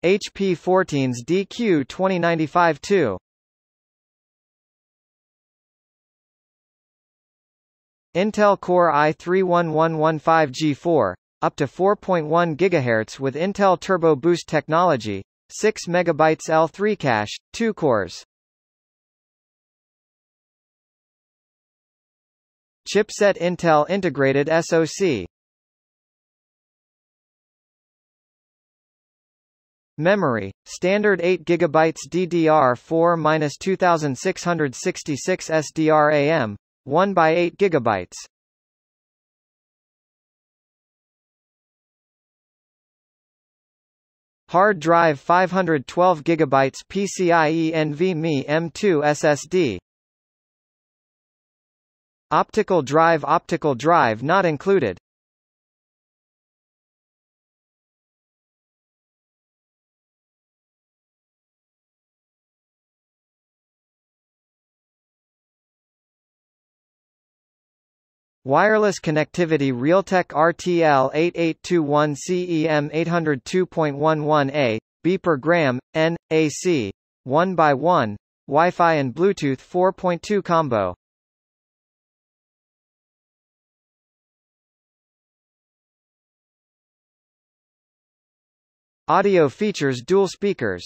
HP 14s-dq2095tu. Intel Core i3-11115G4, up to 4.1 GHz with Intel Turbo Boost technology, 6 MB L3 cache, 2 cores. Chipset Intel Integrated SoC. Memory, standard 8 GB DDR4-2666 SDRAM, 1 by 8 GB. Hard drive 512 GB PCIe NVMe M2 SSD. Optical drive not included. Wireless connectivity Realtek RTL8821CEM 802.11a, B/gram, N, AC, 1x1, Wi-Fi and Bluetooth 4.2 combo. Audio features dual speakers.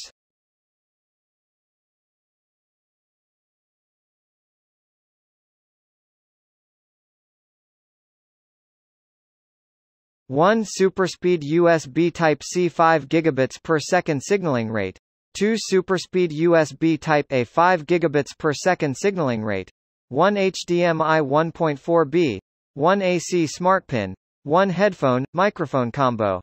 One superspeed USB Type-C 5 gigabits per second signaling rate. 2 superspeed USB Type-A 5 gigabits per second signaling rate. 1 HDMI 1.4b. 1 AC smart pin. 1 headphone, microphone combo.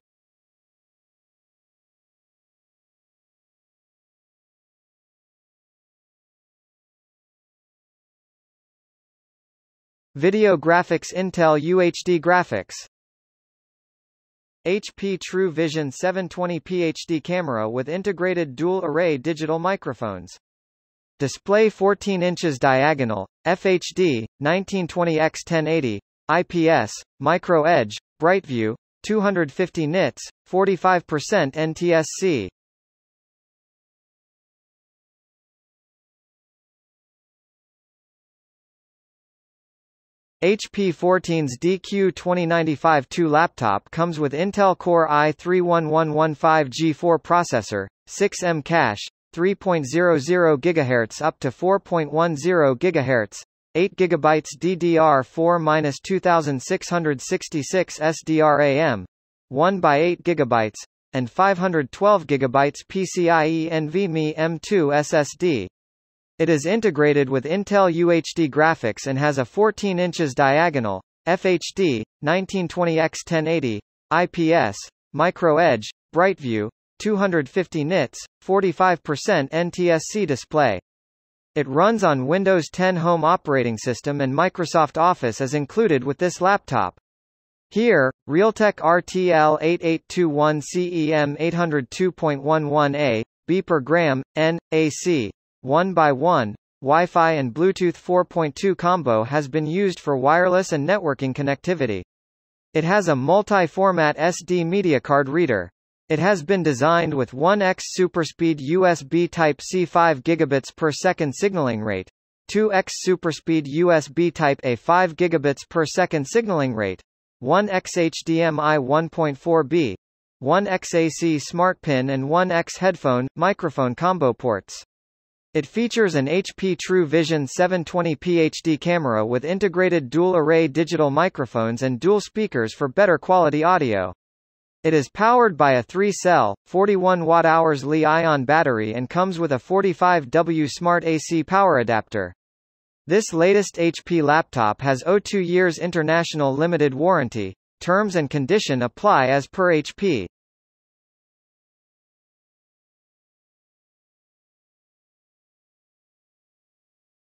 Video graphics Intel UHD Graphics. HP True Vision 720p HD camera with integrated dual-array digital microphones. Display 14 inches diagonal, FHD, 1920x1080, IPS, Micro Edge, Brightview, 250 nits, 45% NTSC. HP 14s-dq2095tu laptop comes with Intel Core i3-11115G4 processor, 6M cache, 3.00 GHz up to 4.10 GHz, 8 GB DDR4-2666 SDRAM, 1 by 8 GB, and 512 GB PCIe NVMe M2 SSD. It is integrated with Intel UHD Graphics and has a 14 inches diagonal, FHD, 1920x1080, IPS, Micro Edge, Brightview, 250 nits, 45% NTSC display. It runs on Windows 10 Home operating system and Microsoft Office is included with this laptop. Here, Realtek RTL8821CEM 802.11a, B/gram, N, AC, 1x1, Wi-Fi and Bluetooth 4.2 combo has been used for wireless and networking connectivity. It has a multi-format SD media card reader. It has been designed with 1x superspeed USB Type-C 5 gigabits per second signaling rate, 2x superspeed USB Type-A 5 gigabits per second signaling rate, 1x HDMI 1.4b, 1x AC smart pin and 1x headphone, microphone combo ports. It features an HP True Vision 720p HD camera with integrated dual-array digital microphones and dual speakers for better quality audio. It is powered by a 3-cell, 41 Wh Li-ion battery and comes with a 45W Smart AC power adapter. This latest HP laptop has 2 years international limited warranty. Terms and condition apply as per HP.